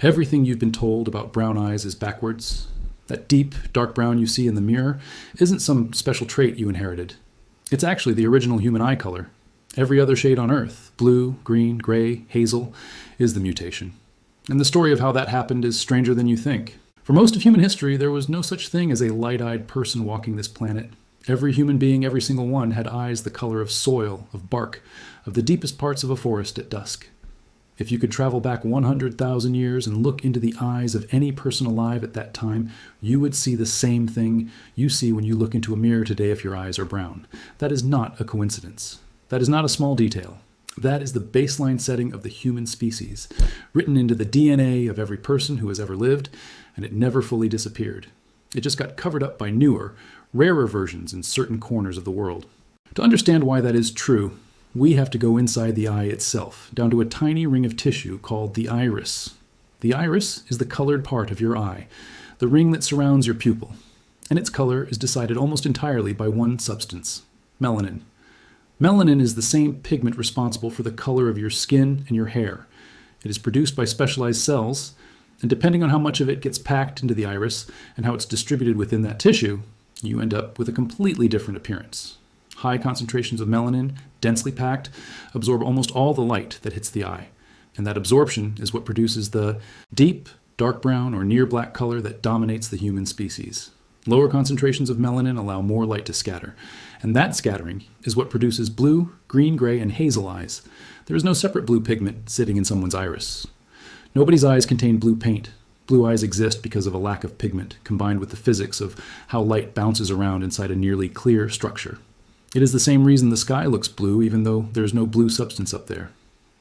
Everything you've been told about brown eyes is backwards. That deep, dark brown you see in the mirror isn't some special trait you inherited. It's actually the original human eye color. Every other shade on Earth, blue, green, gray, hazel, is the mutation. And the story of how that happened is stranger than you think. For most of human history, there was no such thing as a light-eyed person walking this planet. Every human being, every single one, had eyes the color of soil, of bark, of the deepest parts of a forest at dusk. If you could travel back 100,000 years and look into the eyes of any person alive at that time, you would see the same thing you see when you look into a mirror today if your eyes are brown. That is not a coincidence. That is not a small detail. That is the baseline setting of the human species, written into the DNA of every person who has ever lived, and it never fully disappeared. It just got covered up by newer, rarer versions in certain corners of the world. To understand why that is true, we have to go inside the eye itself, down to a tiny ring of tissue called the iris. The iris is the colored part of your eye, the ring that surrounds your pupil, and its color is decided almost entirely by one substance, melanin. Melanin is the same pigment responsible for the color of your skin and your hair. It is produced by specialized cells, and depending on how much of it gets packed into the iris and how it's distributed within that tissue, you end up with a completely different appearance. High concentrations of melanin, densely packed, absorb almost all the light that hits the eye. And that absorption is what produces the deep, dark brown or near black color that dominates the human species. Lower concentrations of melanin allow more light to scatter. And that scattering is what produces blue, green, gray, and hazel eyes. There is no separate blue pigment sitting in someone's iris. Nobody's eyes contain blue paint. Blue eyes exist because of a lack of pigment, combined with the physics of how light bounces around inside a nearly clear structure. It is the same reason the sky looks blue, even though there's no blue substance up there.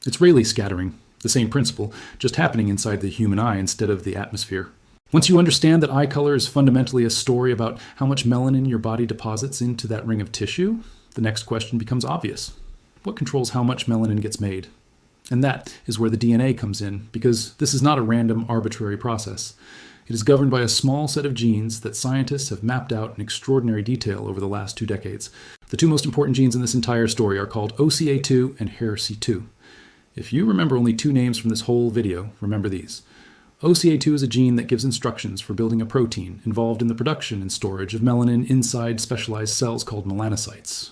It's Rayleigh scattering, the same principle, just happening inside the human eye instead of the atmosphere. Once you understand that eye color is fundamentally a story about how much melanin your body deposits into that ring of tissue, the next question becomes obvious. What controls how much melanin gets made? And that is where the DNA comes in, because this is not a random, arbitrary process. It is governed by a small set of genes that scientists have mapped out in extraordinary detail over the last 2 decades. The 2 most important genes in this entire story are called OCA2 and HERC2. If you remember only 2 names from this whole video, remember these. OCA2 is a gene that gives instructions for building a protein involved in the production and storage of melanin inside specialized cells called melanocytes.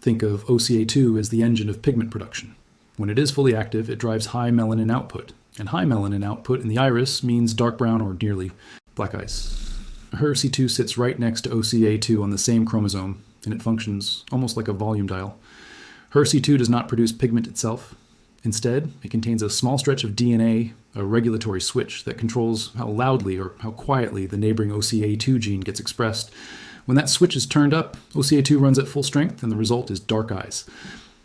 Think of OCA2 as the engine of pigment production. When it is fully active, it drives high melanin output. And high melanin output in the iris means dark brown or nearly black eyes. HERC2 sits right next to OCA2 on the same chromosome, and it functions almost like a volume dial. HERC2 does not produce pigment itself. Instead, it contains a small stretch of DNA, a regulatory switch that controls how loudly or how quietly the neighboring OCA2 gene gets expressed. When that switch is turned up, OCA2 runs at full strength, and the result is dark eyes.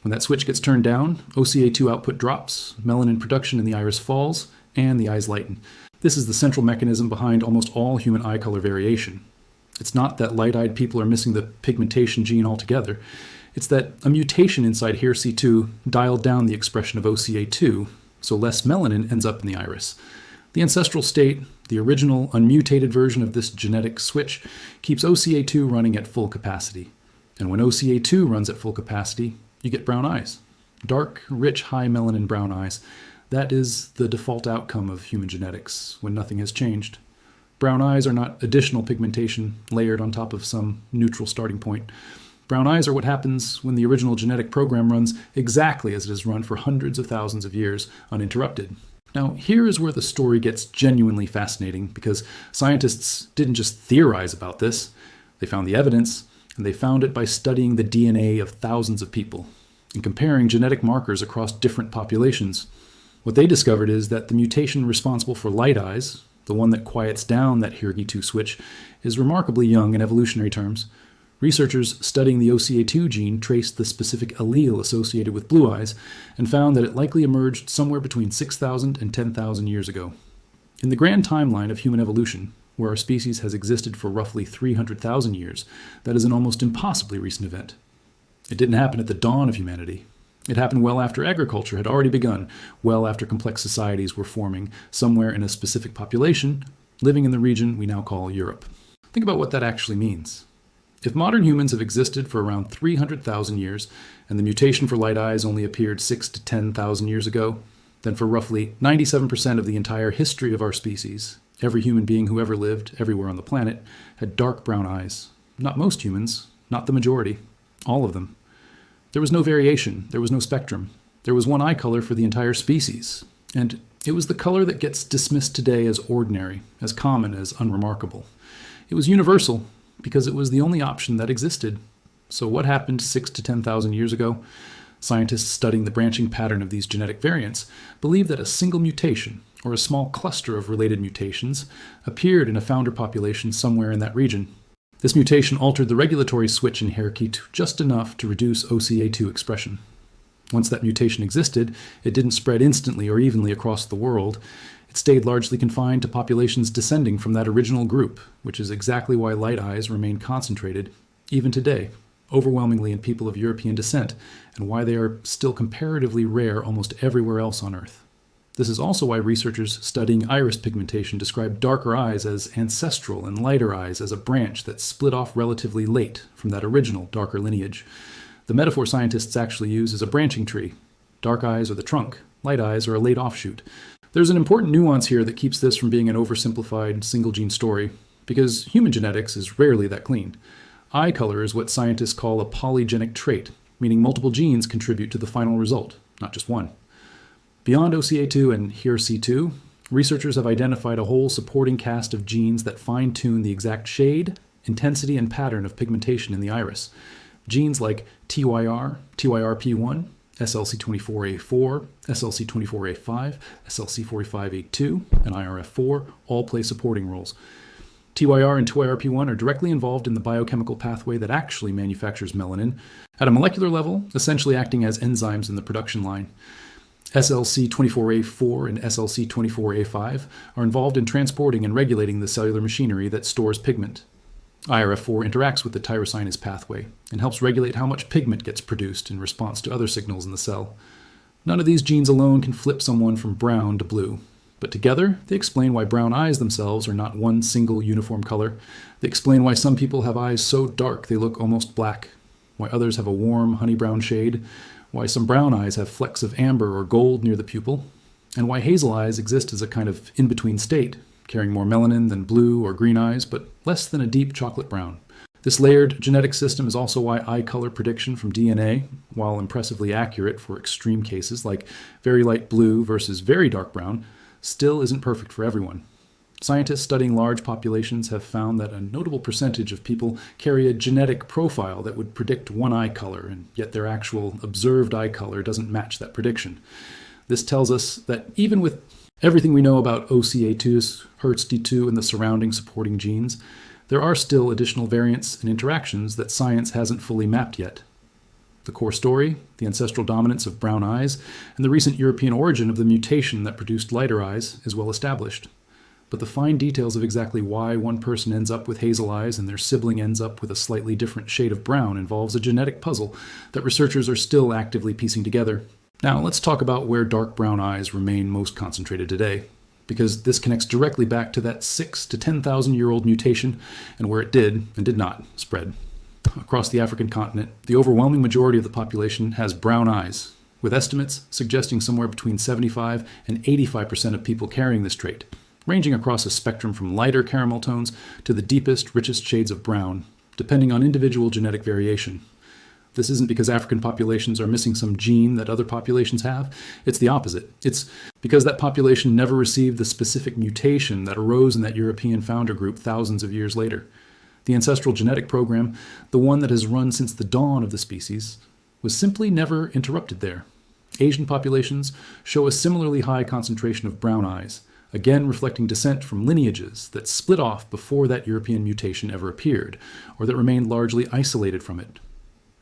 When that switch gets turned down, OCA2 output drops, melanin production in the iris falls, and the eyes lighten. This is the central mechanism behind almost all human eye color variation. It's not that light-eyed people are missing the pigmentation gene altogether. It's that a mutation inside HERC2 dialed down the expression of OCA2, so less melanin ends up in the iris. The ancestral state, the original unmutated version of this genetic switch, keeps OCA2 running at full capacity. And when OCA2 runs at full capacity, you get brown eyes. Dark, rich, high melanin brown eyes. That is the default outcome of human genetics when nothing has changed. Brown eyes are not additional pigmentation layered on top of some neutral starting point. Brown eyes are what happens when the original genetic program runs exactly as it has run for hundreds of thousands of years uninterrupted. Now, here is where the story gets genuinely fascinating, because scientists didn't just theorize about this. They found the evidence, and they found it by studying the DNA of thousands of people and comparing genetic markers across different populations. What they discovered is that the mutation responsible for light eyes, the one that quiets down that HERC2 switch, is remarkably young in evolutionary terms. Researchers studying the OCA2 gene traced the specific allele associated with blue eyes and found that it likely emerged somewhere between 6,000 and 10,000 years ago. In the grand timeline of human evolution, where our species has existed for roughly 300,000 years, that is an almost impossibly recent event. It didn't happen at the dawn of humanity. It happened well after agriculture had already begun, well after complex societies were forming somewhere in a specific population, living in the region we now call Europe. Think about what that actually means. If modern humans have existed for around 300,000 years, and the mutation for light eyes only appeared 6,000 to 10,000 years ago, then for roughly 97% of the entire history of our species, every human being who ever lived everywhere on the planet had dark brown eyes. Not most humans, not the majority, all of them. There was no variation, there was no spectrum. There was one eye color for the entire species, and it was the color that gets dismissed today as ordinary, as common, as unremarkable. It was universal because it was the only option that existed. So what happened 6,000 to 10,000 years ago? Scientists studying the branching pattern of these genetic variants believe that a single mutation, or a small cluster of related mutations, appeared in a founder population somewhere in that region. This mutation altered the regulatory switch in HERC2 just enough to reduce OCA2 expression. Once that mutation existed, it didn't spread instantly or evenly across the world. It stayed largely confined to populations descending from that original group, which is exactly why light eyes remain concentrated, even today, overwhelmingly in people of European descent, and why they are still comparatively rare almost everywhere else on Earth. This is also why researchers studying iris pigmentation describe darker eyes as ancestral and lighter eyes as a branch that split off relatively late from that original darker lineage. The metaphor scientists actually use is a branching tree. Dark eyes are the trunk, light eyes are a late offshoot. There's an important nuance here that keeps this from being an oversimplified single-gene story, because human genetics is rarely that clean. Eye color is what scientists call a polygenic trait, meaning multiple genes contribute to the final result, not just one. Beyond OCA2 and HERC2, researchers have identified a whole supporting cast of genes that fine-tune the exact shade, intensity, and pattern of pigmentation in the iris. Genes like TYR, TYRP1, SLC24A4, SLC24A5, SLC45A2, and IRF4 all play supporting roles. TYR and TYRP1 are directly involved in the biochemical pathway that actually manufactures melanin, at a molecular level, essentially acting as enzymes in the production line. SLC24A4 and SLC24A5 are involved in transporting and regulating the cellular machinery that stores pigment. IRF4 interacts with the tyrosinase pathway and helps regulate how much pigment gets produced in response to other signals in the cell. None of these genes alone can flip someone from brown to blue, but together they explain why brown eyes themselves are not one single uniform color. They explain why some people have eyes so dark they look almost black, why others have a warm honey brown shade, why some brown eyes have flecks of amber or gold near the pupil, and why hazel eyes exist as a kind of in-between state, carrying more melanin than blue or green eyes, but less than a deep chocolate brown. This layered genetic system is also why eye color prediction from DNA, while impressively accurate for extreme cases like very light blue versus very dark brown, still isn't perfect for everyone. Scientists studying large populations have found that a notable percentage of people carry a genetic profile that would predict one eye color, and yet their actual observed eye color doesn't match that prediction. This tells us that even with everything we know about OCA2, HERC2, and the surrounding supporting genes, there are still additional variants and interactions that science hasn't fully mapped yet. The core story, the ancestral dominance of brown eyes, and the recent European origin of the mutation that produced lighter eyes is well established. But the fine details of exactly why one person ends up with hazel eyes and their sibling ends up with a slightly different shade of brown involves a genetic puzzle that researchers are still actively piecing together. Now, let's talk about where dark brown eyes remain most concentrated today, because this connects directly back to that 6,000 to 10,000-year-old mutation and where it did and did not spread. Across the African continent, the overwhelming majority of the population has brown eyes, with estimates suggesting somewhere between 75% and 85% of people carrying this trait, ranging across a spectrum from lighter caramel tones to the deepest, richest shades of brown, depending on individual genetic variation. This isn't because African populations are missing some gene that other populations have. It's the opposite. It's because that population never received the specific mutation that arose in that European founder group thousands of years later. The ancestral genetic program, the one that has run since the dawn of the species, was simply never interrupted there. Asian populations show a similarly high concentration of brown eyes, again reflecting descent from lineages that split off before that European mutation ever appeared, or that remained largely isolated from it.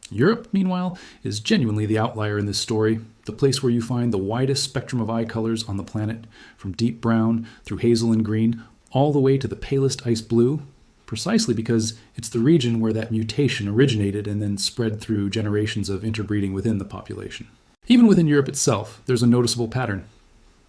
Europe, meanwhile, is genuinely the outlier in this story, the place where you find the widest spectrum of eye colors on the planet, from deep brown through hazel and green, all the way to the palest ice blue, precisely because it's the region where that mutation originated and then spread through generations of interbreeding within the population. Even within Europe itself, there's a noticeable pattern.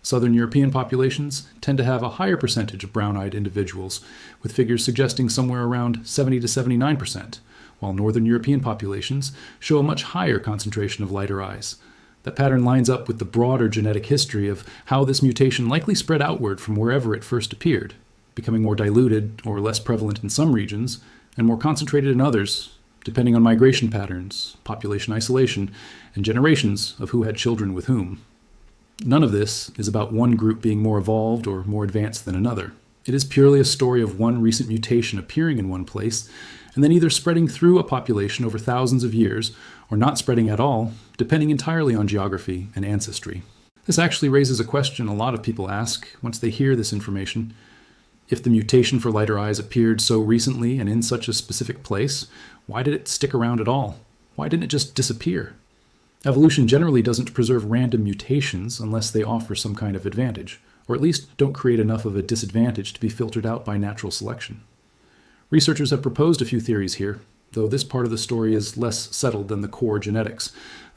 Southern European populations tend to have a higher percentage of brown-eyed individuals, with figures suggesting somewhere around 70 to 79%, while Northern European populations show a much higher concentration of lighter eyes. That pattern lines up with the broader genetic history of how this mutation likely spread outward from wherever it first appeared, becoming more diluted or less prevalent in some regions and more concentrated in others, depending on migration patterns, population isolation, and generations of who had children with whom. None of this is about one group being more evolved or more advanced than another. It is purely a story of one recent mutation appearing in one place, and then either spreading through a population over thousands of years, or not spreading at all, depending entirely on geography and ancestry. This actually raises a question a lot of people ask once they hear this information. If the mutation for lighter eyes appeared so recently and in such a specific place, why did it stick around at all? Why didn't it just disappear? Evolution generally doesn't preserve random mutations unless they offer some kind of advantage, or at least don't create enough of a disadvantage to be filtered out by natural selection. Researchers have proposed a few theories here, though this part of the story is less settled than the core genetics.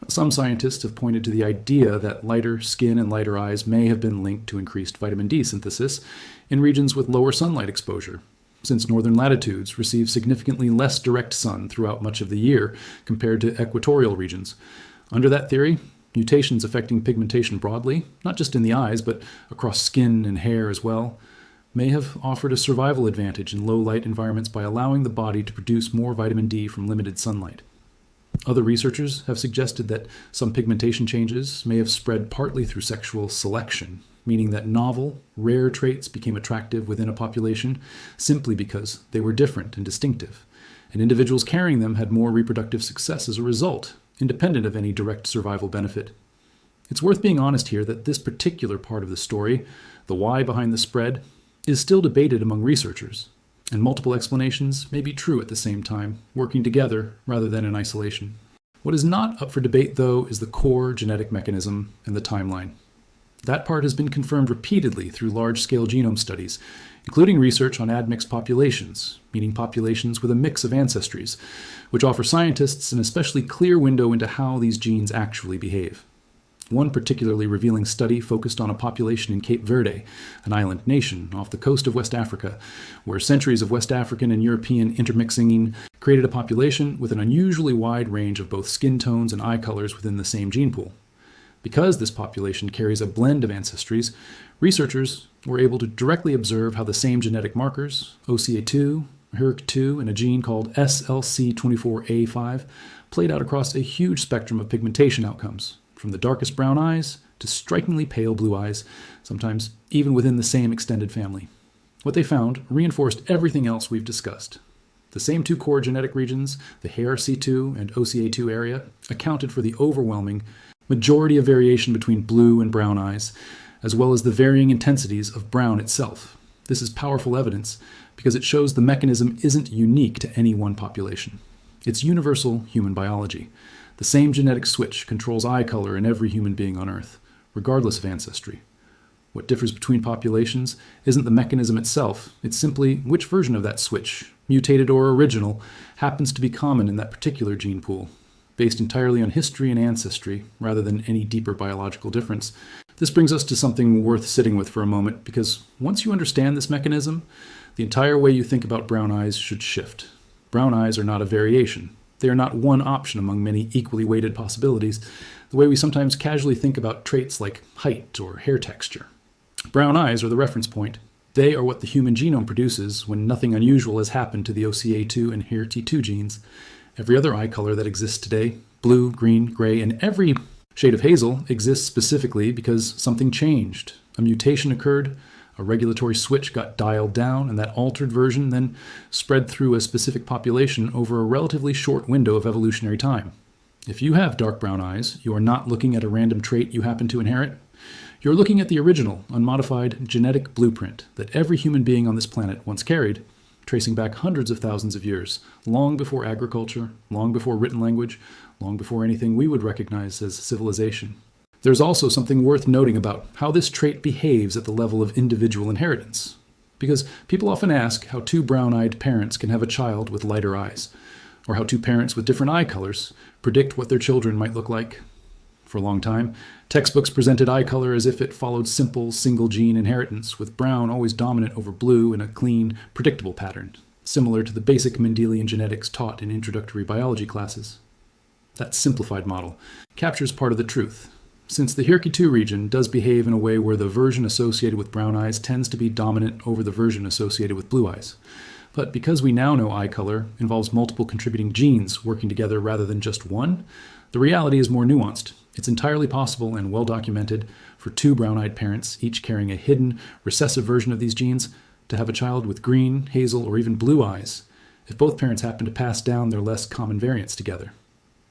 Some scientists have pointed to the idea that lighter skin and lighter eyes may have been linked to increased vitamin D synthesis in regions with lower sunlight exposure, since northern latitudes receive significantly less direct sun throughout much of the year compared to equatorial regions. Under that theory, mutations affecting pigmentation broadly, not just in the eyes, but across skin and hair as well, may have offered a survival advantage in low-light environments by allowing the body to produce more vitamin D from limited sunlight. Other researchers have suggested that some pigmentation changes may have spread partly through sexual selection, meaning that novel, rare traits became attractive within a population simply because they were different and distinctive, and individuals carrying them had more reproductive success as a result, independent of any direct survival benefit. It's worth being honest here that this particular part of the story, the why behind the spread, is still debated among researchers, and multiple explanations may be true at the same time, working together rather than in isolation. What is not up for debate, though, is the core genetic mechanism and the timeline. That part has been confirmed repeatedly through large-scale genome studies, including research on admixed populations, meaning populations with a mix of ancestries, which offer scientists an especially clear window into how these genes actually behave. One particularly revealing study focused on a population in Cape Verde, an island nation off the coast of West Africa, where centuries of West African and European intermixing created a population with an unusually wide range of both skin tones and eye colors within the same gene pool. Because this population carries a blend of ancestries, researchers were able to directly observe how the same genetic markers, OCA2, HERC2, and a gene called SLC24A5, played out across a huge spectrum of pigmentation outcomes, from the darkest brown eyes to strikingly pale blue eyes, sometimes even within the same extended family. What they found reinforced everything else we've discussed. The same two core genetic regions, the HERC2 and OCA2 area, accounted for the overwhelming majority of variation between blue and brown eyes, as well as the varying intensities of brown itself. This is powerful evidence because it shows the mechanism isn't unique to any one population. It's universal human biology. The same genetic switch controls eye color in every human being on Earth, regardless of ancestry. What differs between populations isn't the mechanism itself, it's simply which version of that switch, mutated or original, happens to be common in that particular gene pool. Based entirely on history and ancestry, rather than any deeper biological difference. This brings us to something worth sitting with for a moment, because once you understand this mechanism, the entire way you think about brown eyes should shift. Brown eyes are not a variation. They are not one option among many equally weighted possibilities, the way we sometimes casually think about traits like height or hair texture. Brown eyes are the reference point. They are what the human genome produces when nothing unusual has happened to the OCA2 and HERC2 genes. Every other eye color that exists today, blue, green, gray, and every shade of hazel exists specifically because something changed. A mutation occurred, a regulatory switch got dialed down, and that altered version then spread through a specific population over a relatively short window of evolutionary time. If you have dark brown eyes, you are not looking at a random trait you happen to inherit. You're looking at the original, unmodified genetic blueprint that every human being on this planet once carried, tracing back hundreds of thousands of years, long before agriculture, long before written language, long before anything we would recognize as civilization. There's also something worth noting about how this trait behaves at the level of individual inheritance. Because people often ask how two brown-eyed parents can have a child with lighter eyes, or how two parents with different eye colors predict what their children might look like. For a long time, textbooks presented eye color as if it followed simple, single-gene inheritance, with brown always dominant over blue in a clean, predictable pattern, similar to the basic Mendelian genetics taught in introductory biology classes. That simplified model captures part of the truth, since the HERC2 region does behave in a way where the version associated with brown eyes tends to be dominant over the version associated with blue eyes. But because we now know eye color involves multiple contributing genes working together rather than just one, the reality is more nuanced. It's entirely possible and well documented for two brown-eyed parents, each carrying a hidden, recessive version of these genes, to have a child with green, hazel, or even blue eyes, if both parents happen to pass down their less common variants together.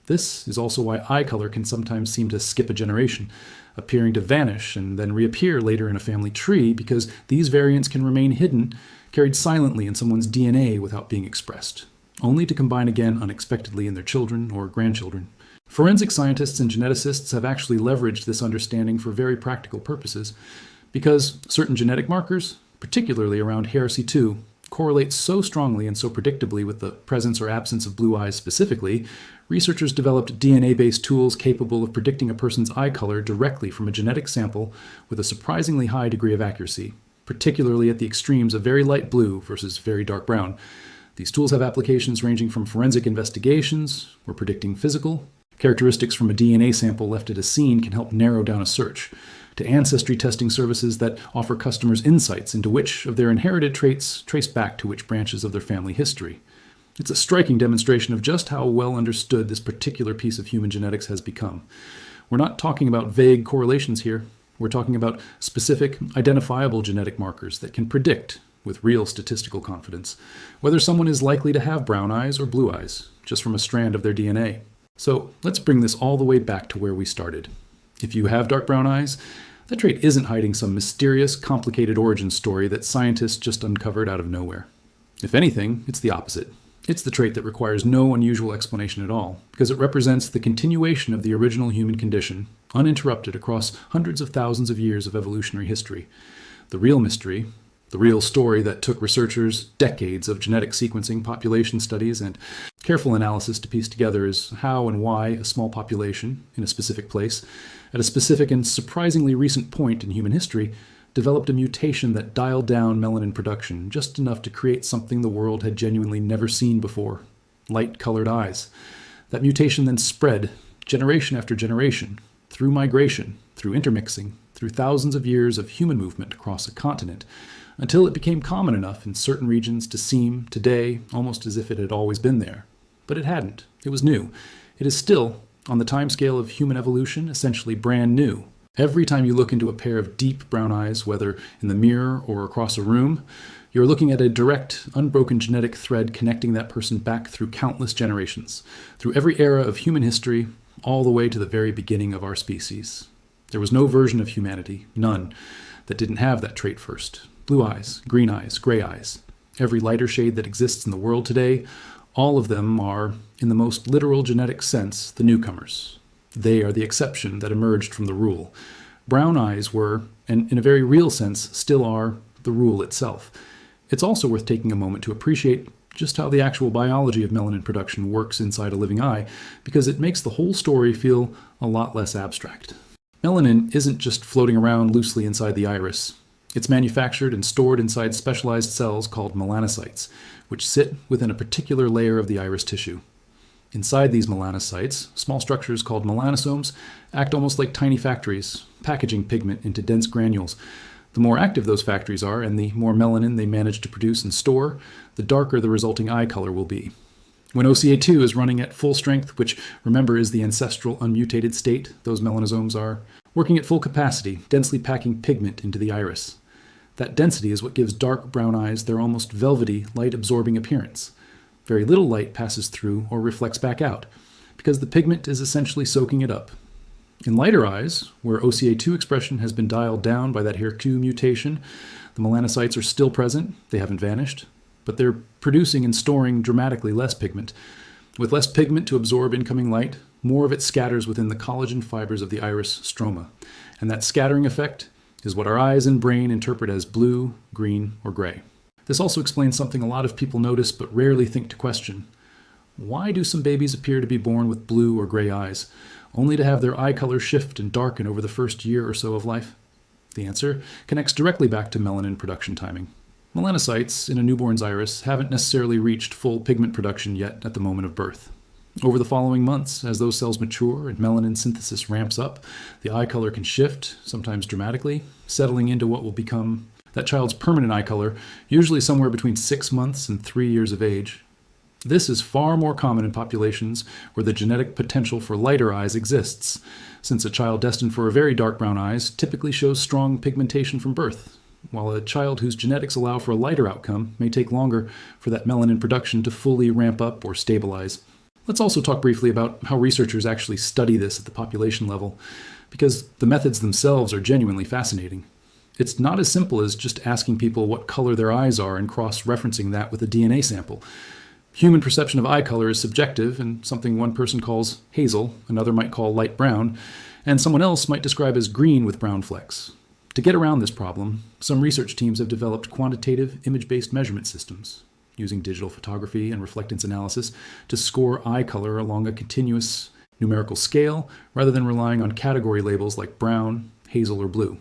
This is also why eye color can sometimes seem to skip a generation, appearing to vanish and then reappear later in a family tree, because these variants can remain hidden, carried silently in someone's DNA without being expressed, only to combine again unexpectedly in their children or grandchildren. Forensic scientists and geneticists have actually leveraged this understanding for very practical purposes, because certain genetic markers, particularly around HERC2, correlate so strongly and so predictably with the presence or absence of blue eyes specifically, researchers developed DNA-based tools capable of predicting a person's eye color directly from a genetic sample with a surprisingly high degree of accuracy, particularly at the extremes of very light blue versus very dark brown. These tools have applications ranging from forensic investigations, where predicting physical characteristics from a DNA sample left at a scene can help narrow down a search, to ancestry testing services that offer customers insights into which of their inherited traits trace back to which branches of their family history. It's a striking demonstration of just how well understood this particular piece of human genetics has become. We're not talking about vague correlations here. We're talking about specific, identifiable genetic markers that can predict, with real statistical confidence, whether someone is likely to have brown eyes or blue eyes, just from a strand of their DNA. So let's bring this all the way back to where we started. If you have dark brown eyes, that trait isn't hiding some mysterious, complicated origin story that scientists just uncovered out of nowhere. If anything, it's the opposite. It's the trait that requires no unusual explanation at all, because it represents the continuation of the original human condition, uninterrupted across hundreds of thousands of years of evolutionary history. The real mystery, the real story that took researchers decades of genetic sequencing, population studies, and careful analysis to piece together, is how and why a small population in a specific place, at a specific and surprisingly recent point in human history, developed a mutation that dialed down melanin production just enough to create something the world had genuinely never seen before: light-colored eyes. That mutation then spread, generation after generation, through migration, through intermixing, through thousands of years of human movement across a continent, until it became common enough in certain regions to seem, today, almost as if it had always been there. But it hadn't. It was new. It is still, on the timescale of human evolution, essentially brand new. Every time you look into a pair of deep brown eyes, whether in the mirror or across a room, you're looking at a direct, unbroken genetic thread connecting that person back through countless generations, through every era of human history, all the way to the very beginning of our species. There was no version of humanity, none, that didn't have that trait first. Blue eyes, green eyes, gray eyes. Every lighter shade that exists in the world today, all of them are, in the most literal genetic sense, the newcomers. They are the exception that emerged from the rule. Brown eyes were, and in a very real sense still are, the rule itself. It's also worth taking a moment to appreciate just how the actual biology of melanin production works inside a living eye, because it makes the whole story feel a lot less abstract. Melanin isn't just floating around loosely inside the iris. It's manufactured and stored inside specialized cells called melanocytes, which sit within a particular layer of the iris tissue. Inside these melanocytes, small structures called melanosomes act almost like tiny factories, packaging pigment into dense granules. The more active those factories are, and the more melanin they manage to produce and store, the darker the resulting eye color will be. When OCA2 is running at full strength, which, remember, is the ancestral unmutated state those melanosomes are, working at full capacity, densely packing pigment into the iris. That density is what gives dark brown eyes their almost velvety, light-absorbing appearance. Very little light passes through or reflects back out, because the pigment is essentially soaking it up. In lighter eyes, where OCA2 expression has been dialed down by that HERC2 mutation, the melanocytes are still present, they haven't vanished, but they're producing and storing dramatically less pigment. With less pigment to absorb incoming light, more of it scatters within the collagen fibers of the iris stroma, and that scattering effect is what our eyes and brain interpret as blue, green, or gray. This also explains something a lot of people notice but rarely think to question. Why do some babies appear to be born with blue or gray eyes, only to have their eye color shift and darken over the first year or so of life? The answer connects directly back to melanin production timing. Melanocytes in a newborn's iris haven't necessarily reached full pigment production yet at the moment of birth. Over the following months, as those cells mature and melanin synthesis ramps up, the eye color can shift, sometimes dramatically, settling into what will become that child's permanent eye color, usually somewhere between 6 months and 3 years of age. This is far more common in populations where the genetic potential for lighter eyes exists, since a child destined for very dark brown eyes typically shows strong pigmentation from birth, while a child whose genetics allow for a lighter outcome may take longer for that melanin production to fully ramp up or stabilize. Let's also talk briefly about how researchers actually study this at the population level, because the methods themselves are genuinely fascinating. It's not as simple as just asking people what color their eyes are and cross-referencing that with a DNA sample. Human perception of eye color is subjective and something one person calls hazel, another might call light brown, and someone else might describe as green with brown flecks. To get around this problem, some research teams have developed quantitative image-based measurement systems, using digital photography and reflectance analysis to score eye color along a continuous numerical scale rather than relying on category labels like brown, hazel, or blue.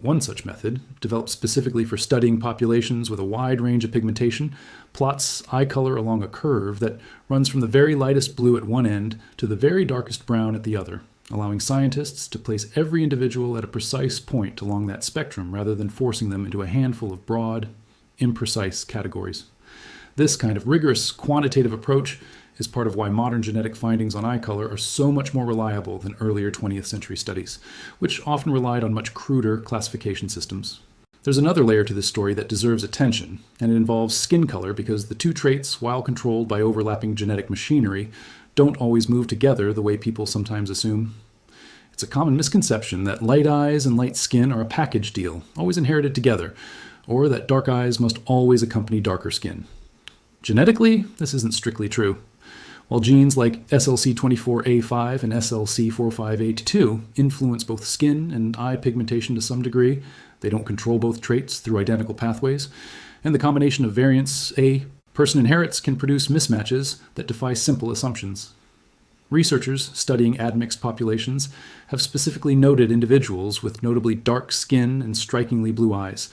One such method, developed specifically for studying populations with a wide range of pigmentation, plots eye color along a curve that runs from the very lightest blue at one end to the very darkest brown at the other, allowing scientists to place every individual at a precise point along that spectrum rather than forcing them into a handful of broad, imprecise categories. This kind of rigorous quantitative approach is part of why modern genetic findings on eye color are so much more reliable than earlier 20th century studies, which often relied on much cruder classification systems. There's another layer to this story that deserves attention, and it involves skin color because the two traits, while controlled by overlapping genetic machinery, don't always move together the way people sometimes assume. It's a common misconception that light eyes and light skin are a package deal, always inherited together, or that dark eyes must always accompany darker skin. Genetically, this isn't strictly true. While genes like SLC24A5 and SLC45A2 influence both skin and eye pigmentation to some degree, they don't control both traits through identical pathways, and the combination of variants a person inherits can produce mismatches that defy simple assumptions. Researchers studying admixed populations have specifically noted individuals with notably dark skin and strikingly blue eyes,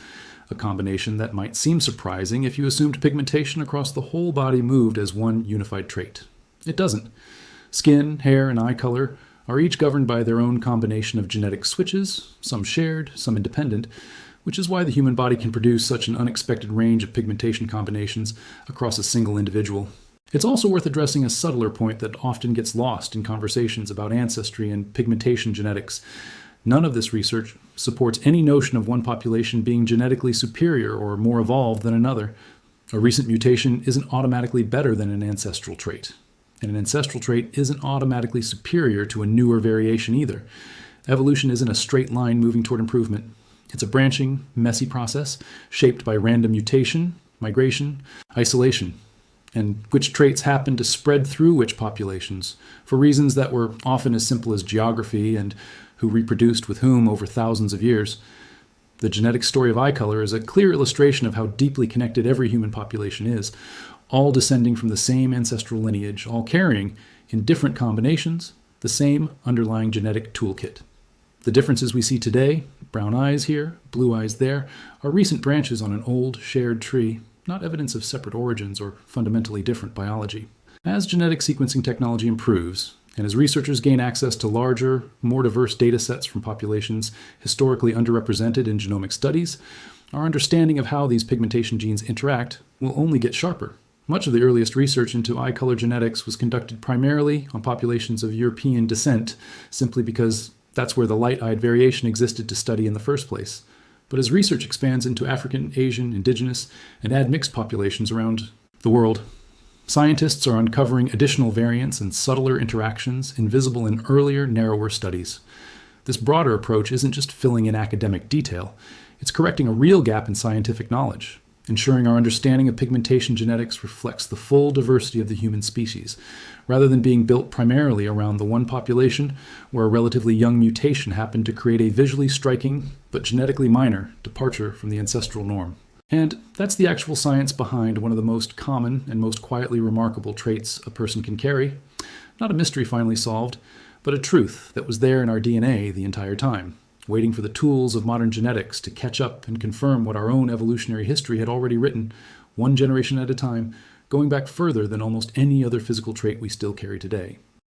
a combination that might seem surprising if you assumed pigmentation across the whole body moved as one unified trait. It doesn't. Skin, hair, and eye color are each governed by their own combination of genetic switches, some shared, some independent, which is why the human body can produce such an unexpected range of pigmentation combinations across a single individual. It's also worth addressing a subtler point that often gets lost in conversations about ancestry and pigmentation genetics. None of this research supports any notion of one population being genetically superior or more evolved than another. A recent mutation isn't automatically better than an ancestral trait, and an ancestral trait isn't automatically superior to a newer variation either. Evolution isn't a straight line moving toward improvement. It's a branching, messy process shaped by random mutation, migration, isolation, and which traits happen to spread through which populations for reasons that were often as simple as geography and who reproduced with whom over thousands of years. The genetic story of eye color is a clear illustration of how deeply connected every human population is, all descending from the same ancestral lineage, all carrying, in different combinations, the same underlying genetic toolkit. The differences we see today, brown eyes here, blue eyes there, are recent branches on an old, shared tree, not evidence of separate origins or fundamentally different biology. As genetic sequencing technology improves, and as researchers gain access to larger, more diverse data sets from populations historically underrepresented in genomic studies, our understanding of how these pigmentation genes interact will only get sharper. Much of the earliest research into eye color genetics was conducted primarily on populations of European descent, simply because that's where the light-eyed variation existed to study in the first place. But as research expands into African, Asian, indigenous, and admixed populations around the world, scientists are uncovering additional variants and subtler interactions invisible in earlier, narrower studies. This broader approach isn't just filling in academic detail, it's correcting a real gap in scientific knowledge, ensuring our understanding of pigmentation genetics reflects the full diversity of the human species, rather than being built primarily around the one population where a relatively young mutation happened to create a visually striking, but genetically minor, departure from the ancestral norm. And that's the actual science behind one of the most common and most quietly remarkable traits a person can carry. Not a mystery finally solved, but a truth that was there in our DNA the entire time, waiting for the tools of modern genetics to catch up and confirm what our own evolutionary history had already written, one generation at a time, going back further than almost any other physical trait we still carry today.